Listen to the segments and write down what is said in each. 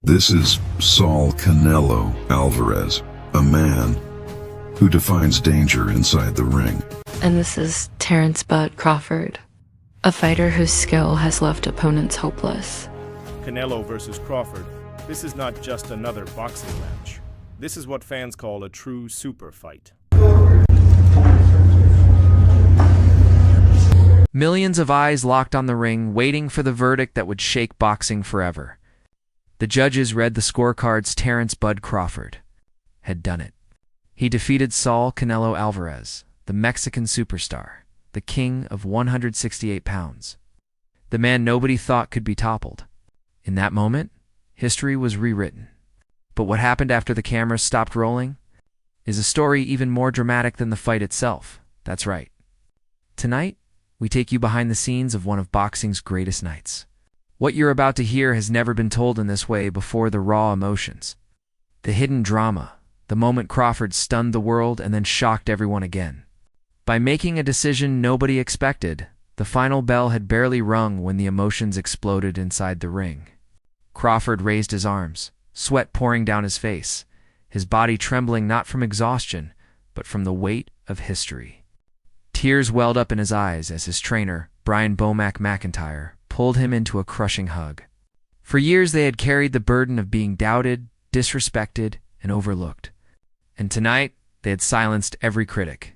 This is Saul Canelo Alvarez, a man who defines danger inside the ring. And this is Terence Crawford, a fighter whose skill has left opponents hopeless. Canelo versus Crawford. This is not just another boxing match. This is what fans call a true super fight. Millions of eyes locked on the ring, waiting for the verdict that would shake boxing forever. The judges read the scorecards. Terence Crawford had done it. He defeated Saul Canelo Alvarez, the Mexican superstar, the king of 168 pounds. The man nobody thought could be toppled. In that moment, history was rewritten. But what happened after the cameras stopped rolling is a story even more dramatic than the fight itself. That's right. Tonight, we take you behind the scenes of one of boxing's greatest nights. What you're about to hear has never been told in this way before. The raw emotions, the hidden drama, the moment Crawford stunned the world and then shocked everyone again. By making a decision nobody expected, the final bell had barely rung when the emotions exploded inside the ring. Crawford raised his arms, sweat pouring down his face, his body trembling not from exhaustion, but from the weight of history. Tears welled up in his eyes as his trainer, Brian Bomac McIntyre, pulled him into a crushing hug. For years they had carried the burden of being doubted, disrespected, and overlooked. And tonight, they had silenced every critic.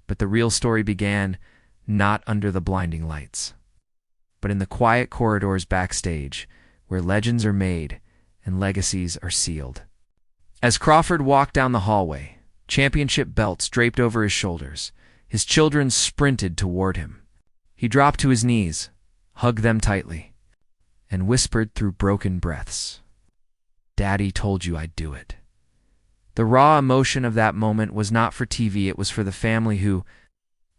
But the real story began not under the blinding lights, but in the quiet corridors backstage, where legends are made and legacies are sealed. As Crawford walked down the hallway, championship belts draped over his shoulders, his children sprinted toward him. He dropped to his knees, hugged them tightly, and whispered through broken breaths, "Daddy told you I'd do it." The raw emotion of that moment was not for TV, it was for the family who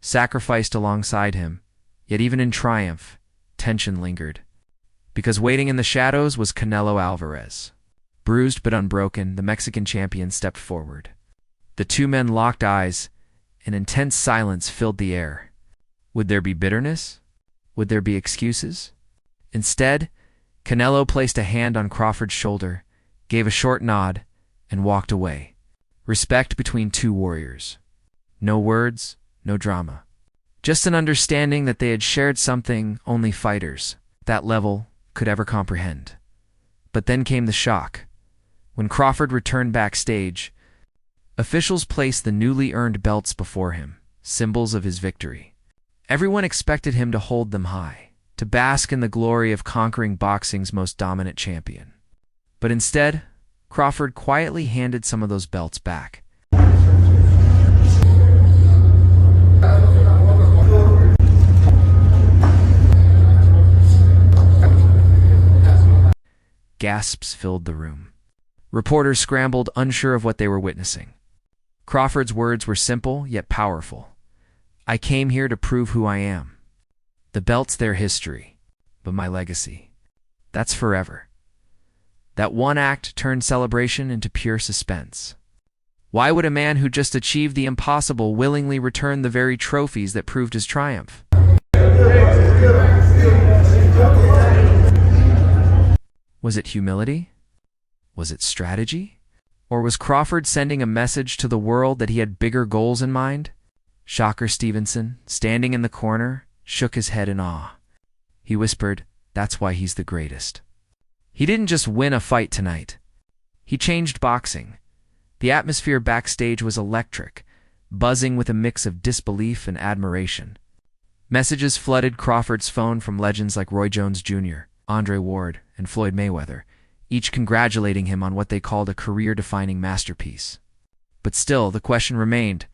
sacrificed alongside him. Yet even in triumph, tension lingered. Because waiting in the shadows was Canelo Alvarez. Bruised but unbroken, the Mexican champion stepped forward. The two men locked eyes, and intense silence filled the air. Would there be bitterness? Would there be excuses? Instead, Canelo placed a hand on Crawford's shoulder, gave a short nod, and walked away. Respect between two warriors. No words, no drama. Just an understanding that they had shared something only fighters, at that level, could ever comprehend. But then came the shock. When Crawford returned backstage, officials placed the newly earned belts before him, symbols of his victory. Everyone expected him to hold them high, to bask in the glory of conquering boxing's most dominant champion. But instead, Crawford quietly handed some of those belts back. Gasps filled the room. Reporters scrambled, unsure of what they were witnessing. Crawford's words were simple yet powerful. "I came here to prove who I am. The belt's their history, but my legacy, that's forever." That one act turned celebration into pure suspense. Why would a man who just achieved the impossible willingly return the very trophies that proved his triumph? Was it humility? Was it strategy? Or was Crawford sending a message to the world that he had bigger goals in mind? Shocker Stevenson, standing in the corner, shook his head in awe. He whispered, "That's why he's the greatest." He didn't just win a fight tonight. He changed boxing. The atmosphere backstage was electric, buzzing with a mix of disbelief and admiration. Messages flooded Crawford's phone from legends like Roy Jones Jr., Andre Ward, and Floyd Mayweather, each congratulating him on what they called a career-defining masterpiece. But still, the question remained,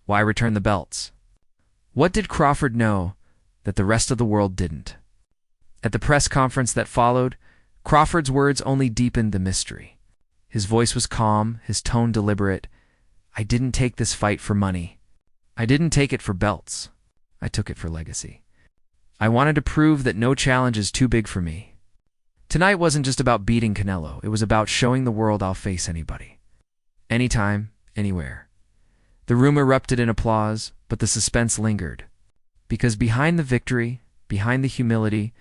why return the belts? What did Crawford know that the rest of the world didn't? At the press conference that followed, Crawford's words only deepened the mystery. His voice was calm, his tone deliberate. "I didn't take this fight for money. I didn't take it for belts. I took it for legacy. I wanted to prove that no challenge is too big for me. Tonight wasn't just about beating Canelo. It was about showing the world I'll face anybody. Anytime, anywhere." The room erupted in applause, but the suspense lingered. Because behind the victory, behind the humility,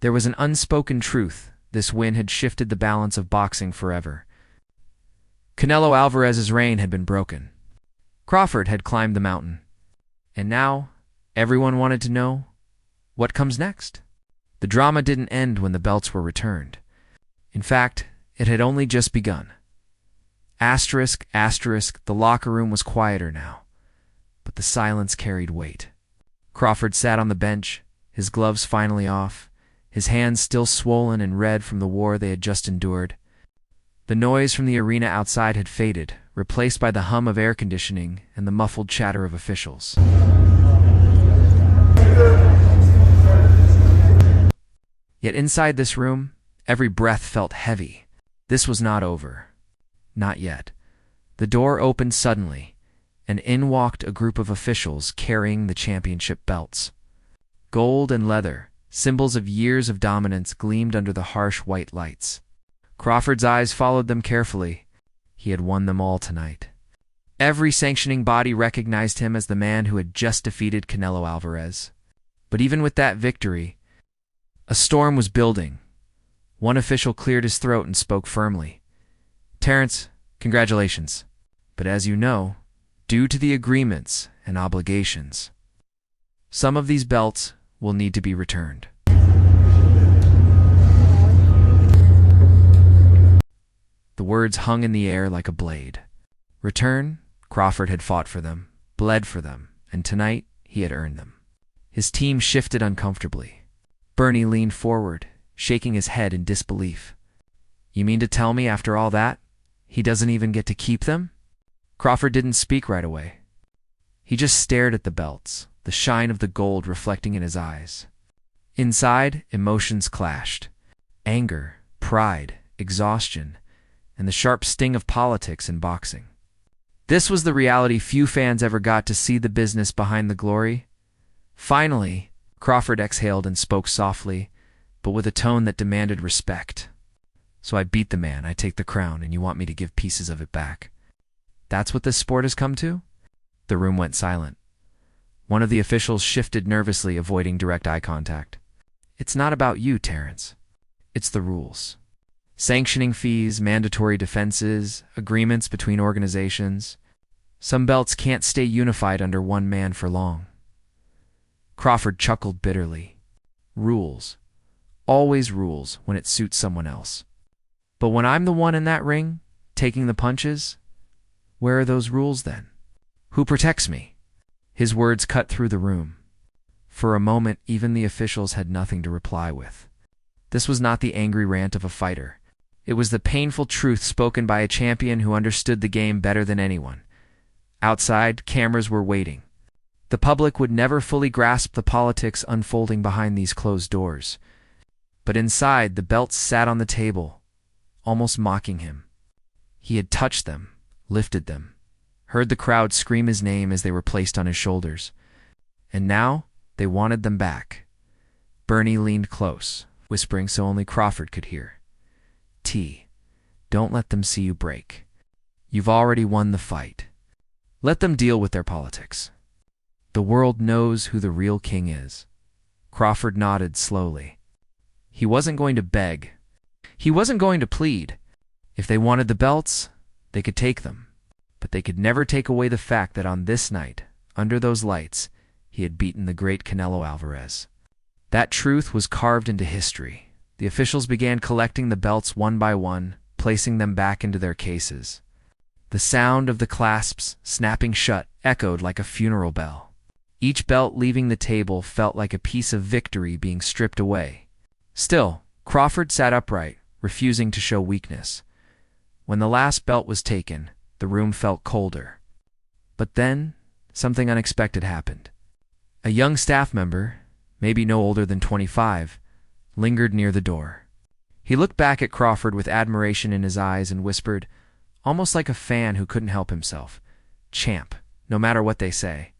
there was an unspoken truth this win had shifted the balance of boxing forever. Canelo Alvarez's reign had been broken. Crawford had climbed the mountain. And now, everyone wanted to know, what comes next? The drama didn't end when the belts were returned. In fact, it had only just begun. Asterisk, asterisk, the locker room was quieter now. But the silence carried weight. Crawford sat on the bench, his gloves finally off, his hands still swollen and red from the war they had just endured. The noise from the arena outside had faded, replaced by the hum of air conditioning and the muffled chatter of officials. Yet inside this room, every breath felt heavy. This was not over. Not yet. The door opened suddenly, and in walked a group of officials carrying the championship belts. Gold and leather, symbols of years of dominance, gleamed under the harsh white lights. Crawford's eyes followed them carefully. He had won them all tonight. Every sanctioning body recognized him as the man who had just defeated Canelo Alvarez. But even with that victory, a storm was building. One official cleared his throat and spoke firmly. "Terence, congratulations. But as you know, due to the agreements and obligations, some of these belts will need to be returned." The words hung in the air like a blade. Return? Crawford had fought for them, bled for them, and tonight he had earned them. His team shifted uncomfortably. Bernie leaned forward, shaking his head in disbelief. "You mean to tell me after all that, he doesn't even get to keep them?" Crawford didn't speak right away. He just stared at the belts, the shine of the gold reflecting in his eyes. Inside, emotions clashed. Anger, pride, exhaustion, and the sharp sting of politics in boxing. This was the reality few fans ever got to see, the business behind the glory. Finally, Crawford exhaled and spoke softly, but with a tone that demanded respect. "So I beat the man, I take the crown, and you want me to give pieces of it back. That's what this sport has come to?" The room went silent. One of the officials shifted nervously, avoiding direct eye contact. "It's not about you, Terence. It's the rules. Sanctioning fees, mandatory defenses, agreements between organizations. Some belts can't stay unified under one man for long." Crawford chuckled bitterly. Rules. Always rules when it suits someone else. But when I'm the one in that ring, taking the punches, where are those rules then? Who protects me? His words cut through the room. For a moment, even the officials had nothing to reply with. This was not the angry rant of a fighter. It was the painful truth spoken by a champion who understood the game better than anyone. Outside, cameras were waiting. The public would never fully grasp the politics unfolding behind these closed doors. But inside, the belts sat on the table, almost mocking him. He had touched them, lifted them, heard the crowd scream his name as they were placed on his shoulders. And now, they wanted them back. Bernie leaned close, whispering so only Crawford could hear. Don't let them see you break. You've already won the fight. Let them deal with their politics. The world knows who the real king is." Crawford nodded slowly. He wasn't going to beg. He wasn't going to plead. If they wanted the belts, they could take them. But they could never take away the fact that on this night, under those lights, he had beaten the great Canelo Alvarez. That truth was carved into history. The officials began collecting the belts one by one, placing them back into their cases. The sound of the clasps snapping shut echoed like a funeral bell. Each belt leaving the table felt like a piece of victory being stripped away. Still, Crawford sat upright, refusing to show weakness. When the last belt was taken, the room felt colder. But then, something unexpected happened. A young staff member, maybe no older than 25, lingered near the door. He looked back at Crawford with admiration in his eyes and whispered, almost like a fan who couldn't help himself, "Champ, no matter what they say.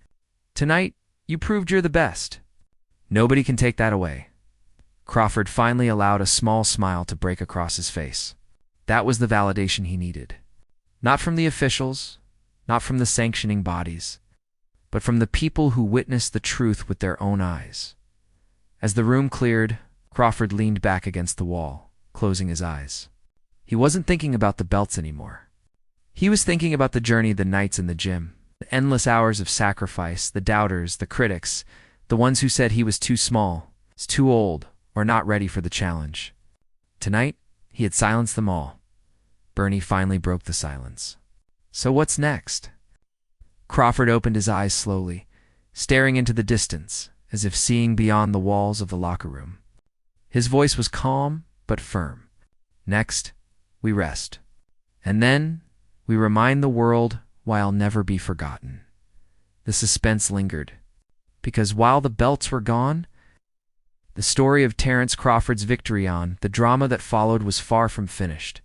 Tonight, you proved you're the best. Nobody can take that away." Crawford finally allowed a small smile to break across his face. That was the validation he needed. Not from the officials, not from the sanctioning bodies, but from the people who witnessed the truth with their own eyes. As the room cleared, Crawford leaned back against the wall. closing his eyes. He wasn't thinking about the belts anymore. He was thinking about the journey, the nights in the gym, the endless hours of sacrifice, the doubters, the critics, the ones who said he was too small, too old, or not ready for the challenge. Tonight, he had silenced them all. Bernie finally broke the silence. So what's next? Crawford opened his eyes slowly, staring into the distance, as if seeing beyond the walls of the locker room. His voice was calm but firm. Next, we rest. And then, we remind the world why I'll never be forgotten. The suspense lingered, because while the belts were gone, the story of Terence Crawford's victory on the drama that followed was far from finished.